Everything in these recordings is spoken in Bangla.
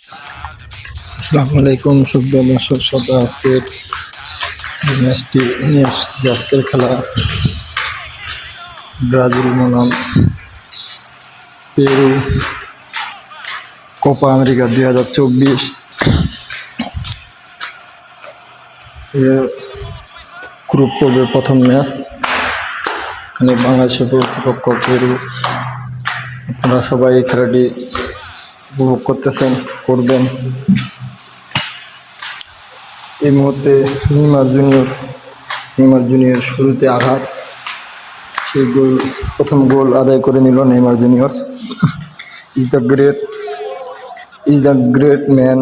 আসসালামু আলাইকুম সুপ্রিয় দর্শক শ্রোতা, আজকের ম্যাচটি নিয়ে এসেছি। আজকের খেলা ব্রাজিল বনাম পেরু, কোপা আমেরিকা 2024 এর গ্রুপ পর্বের প্রথম ম্যাচ। এখানে বাংলাদেশের প্রতিপক্ষ পেরু। আপনারা সবাই এই খেলাটি উপভোগ করবেন। এই মুহূর্তে নেইমার জুনিয়র শুরুতে আঘাত, সেই প্রথম গোল আদায় করে নিল Neymar junior. Is the great man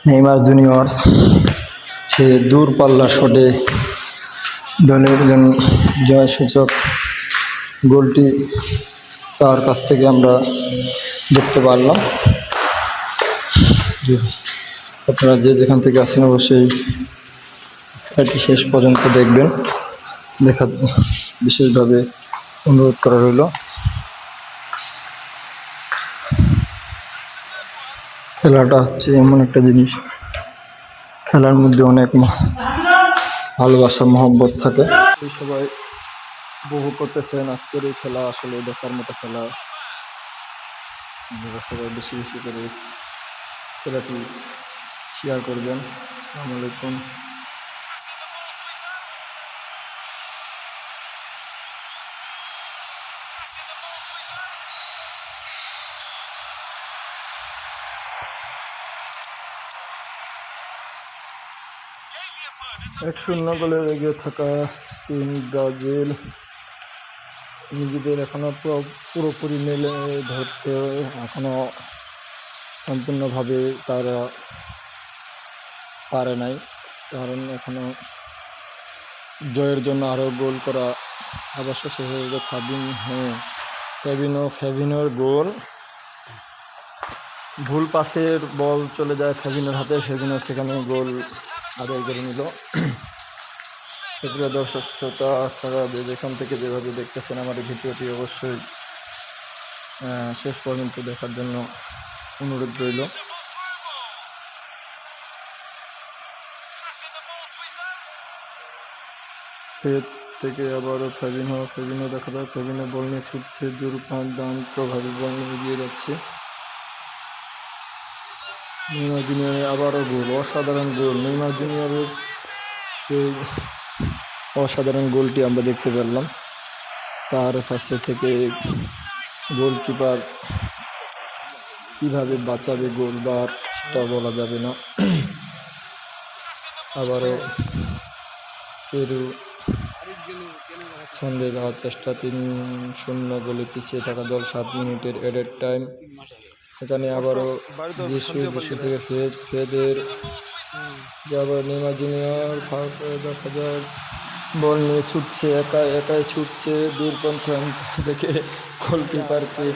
Neymar junior. সে দূরপাল্লার শটে দলের জয়সূচক গোলটি তার কাছ থেকে আমরা দেখতে পারলাম। আপনারা যে যেখান থেকে আসেন অবশ্যই এটি শেষ পর্যন্ত দেখবেন, দেখা বিশেষভাবে অনুরোধ করা রইল। খেলাটা হচ্ছে এমন একটা জিনিস, খেলার মধ্যে অনেক ভালোবাসা মহব্বত থাকে। সবাই উপভোগ করতেছেন আজকের এই খেলা, আসলে দেখার মতো খেলা। আপনারা সবাই বেশি বেশি করে খেলাটি শেয়ার করবেন। আসসালামু আলাইকুম। এক শূন্য গোলে এগিয়ে থাকা টিম ব্রাজিল নিজেদের এখনো পুরোপুরি মেলে ধরতে এখনো সম্পূর্ণভাবে তারা পারে নাই, কারণ এখনো জয়ের জন্য আরও গোল করা আবশ্যক। সেভাবে ফ্যাবিনোর গোল, ভুল পাসের বল চলে যায় ফ্যাবিনোর হাতে, ফ্যাবিনো সেখানে গোল আদায় করে নিল। প্রিয় দর্শক শ্রোতা, আপনারা যেখান থেকে যেভাবে দেখতেছেন আমার এই ভিডিওটি অবশ্যই শেষ পর্যন্ত দেখার জন্য অনুরোধ রইল। থেকে আবারও ফ্যাবিনো দেখা যায়, ফ্যাবিনো বল নিয়ে ছুটছে, দুর্দান্তভাবে বল নিয়ে এগিয়ে যাচ্ছে। নেইমার জুনিয়রের আবারও গোল, অসাধারণ গোল। নেইমার জুনিয়রের সেই অসাধারণ গোলটি আমরা দেখতে পেলাম। তার কাছে থেকে গোলকিপার কিভাবে বাঁচাবে গোলবার সেটা বলা যাবে না। আবারও পেরু ছন্দে যাওয়ার চেষ্টা, 3-0 গোলে পিছিয়ে থাকা দল। 7 মিনিটের এডেড টাইম। এখানে আবারও যিশু থেকে ফেদের আবার নেইমার জুনিয়র দেখা যায় বল নিয়ে ছুটছে, একাই ছুটছে দূরপন্থ দেখে গোলকিপারকে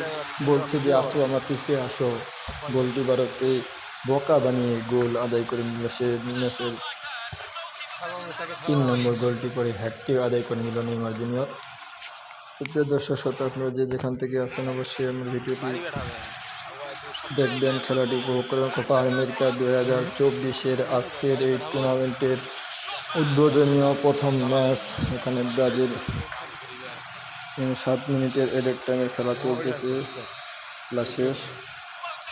বলছে যে আসো, আমার পিছিয়ে আসো। গোলকিপারকে বোকা বানিয়ে গোল আদায় করে নিল। সে ম্যাচের 3 নম্বর গোলটি করে হ্যাটটি আদায় করে নিল নেইমার জুনিয়র। প্রিয় দর্শক শ্রোতা, আপনারা যে যেখান থেকে আসেন অবশ্যই আমার ভিডিওটি দেখবেন, খেলাটি উপভোগ করবেন। কোপা আমেরিকা 2024 আজকের এই টুর্নামেন্টের উদ্বোধনীয় প্রথম ম্যাচ। এখানে ব্রাজিল 7 মিনিটের এডেড টাইমের খেলা চলতেছে, খেলা শেষ।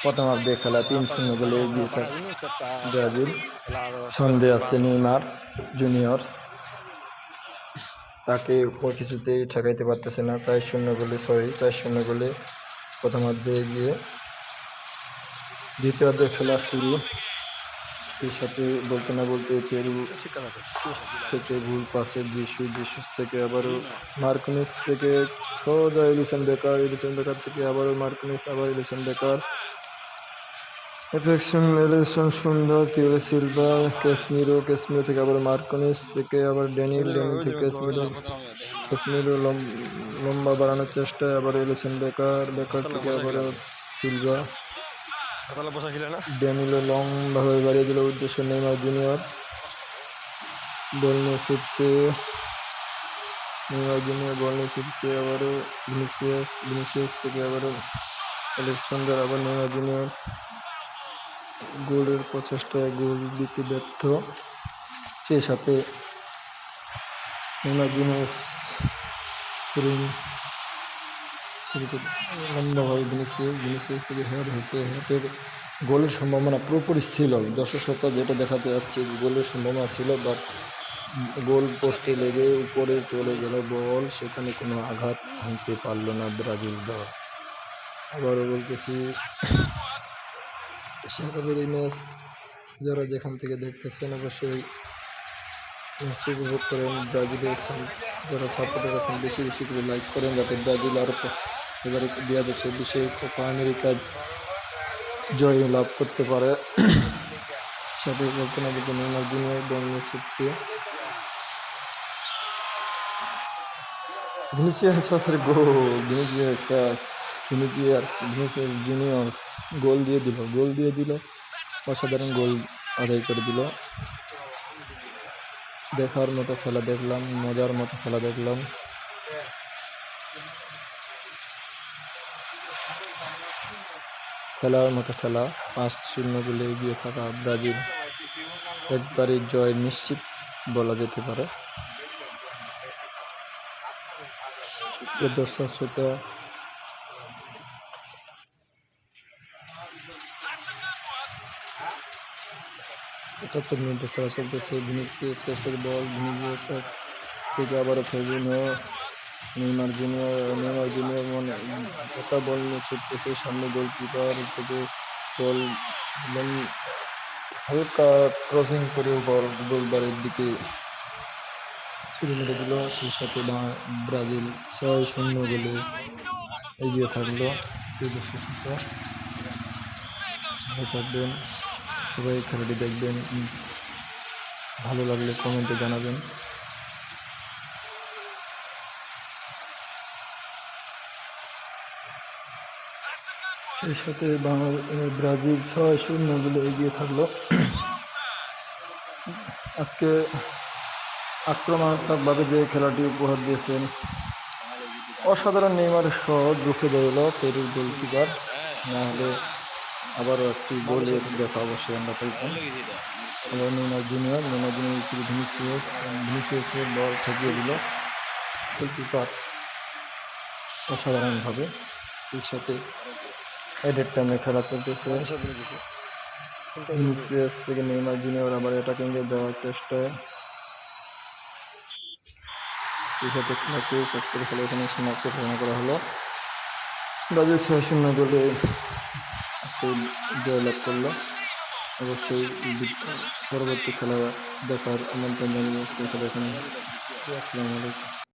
প্রথমার্ধে খেলা 3-0 গোলে এগিয়ে থাকে ব্রাজিল। ছন্দে আছে নেইমার জুনিয়র, তাকে কিছুতেই ঠেকাইতে পারতেছে না। 4-0 গোলে প্রথমার্ধে এগিয়ে। দ্বিতীয়ার্ধে খেলা শুরু, সেই সাথে বলতে না বলতে পেরু থেকে ভুল পাসে যিশু থেকে আবারও মার্কিনিস থেকে সোজা এলিসন বেকার থেকে আবারও মার্কিনিস, আবার এলিসন বেকার, এলিসন সুন্দর, তিওরে সিলভা, ক্যাসমিরো থেকে আবার মার্কিনিস থেকে আবার ড্যানিল থেকে ক্যাসমিরো লম্বা বাড়ানোর চেষ্টায় আবার এলিসন বেকার থেকে আবারও সিলভা, ড্যানিলো লম্বাভাবে বাড়িয়ে দিল উদ্দেশ্য নেইমার জুনিয়র। বল নিয়ে ছুটছে নেইমার জুনিয়র, আবারও ভিনিসিয়াস থেকে আবারও আলেকজান্ডার, আবার নেইমার জুনিয়র গোলের প্রচেষ্টায় গোল দিতে ব্যর্থ, সেই সাথে নেইমার জুনিয়র লম্বাভাবে ভিনিসিয়াস থেকে হেড হয়েছে। হেডের গোলের সম্ভাবনা পুরোপুরি ছিল, দর্শক যেটা দেখাতে যাচ্ছে গোলের সম্ভাবনা ছিল, বাট গোল পোস্টে লেগে উপরে চলে গেল বল, সেখানে কোনো আঘাত হানতে পারল না ব্রাজিল দল। আবারও বলতেছি, এশিয়া কাপের এই ম্যাচ যারা যেখান থেকে দেখতেছেন অবশ্যই ম্যাচটি উপভোগ করেন। ব্রাজিলের যারা সাপোর্টার আছেন বেশি বেশি করে লাইক করেন, যাতে ব্রাজিল আরও এবারে 2024 কোপা আমেরিকায় জয় লাভ করতে পারে। সাথে বলতে না বলতে নেইমার জুনিয়র বল নিয়ে ছুটছে, ভিনিসিয়াস জুনিয়র্স গোল দিয়ে দিল, অসাধারণ গোল আদায় করে দিল। দেখার মতো খেলা দেখলাম, মজার মতো খেলা দেখলাম। খেলার মতো খেলা, 5-0 গোলে এগিয়ে থাকা ব্রাজিল একবারে জয় নিশ্চিত বলা যেতে পারে। দর্শক শ্রোতা, 75 মিনিটে খেলা চলতেছে। ভিনিসিয়াসের বল, ভিনিসিয়াস থেকে আবারও ফেবিনো, নেইমার জুনিয়র মনে একটা বল নিয়ে ছুটতেছে, সামনে গোলকিপার থেকে বল হালকা ক্রসিং করে গোলবারের দিকে ছুড়ে মেরে দিল। সেই সাথে ব্রাজিল 6-0 গোলে এগিয়ে থাকলো। ভালো থাকবেন, সবাই খেলাটি দেখবেন, ভালো লাগলে কমেন্টে জানাবেন। সেই সাথে ব্রাজিল 6-0 গোলে এগিয়ে থাকলো। আজকে আক্রমণাত্মকভাবে যে খেলাটি উপহার দিয়েছেন অসাধারণ নেইমারের সহ রুখে দিল পেরুর গোলকিপার, না হলে আবারও একটি গোলের দেখা অবশ্যই আমরা পেতাম। আবার নেইমার জুনিয়র ভিনিসিয়াসের বল ঠেকিয়ে দিল গোলকিপার অসাধারণভাবে। সেই সাথে এডের টাইমে খেলা চলতেছে, ভিনিসিয়াস থেকে নেইমার জুনিয়র আবার অ্যাটাকিংয়ে যাওয়ার চেষ্টায়। সেই সাথে খেলা শেষ, আজকের খেলা এখানে সমাপ্ত ঘোষণা করা হলো। ব্রাজিল 6-0 গোলে আজকে জয়লাভ করলো। অবশ্যই পরবর্তী খেলা দেখার আমন্ত্রণ জানিয়ে আজকের খেলা এখানে। আসসালামু আলাইকুম।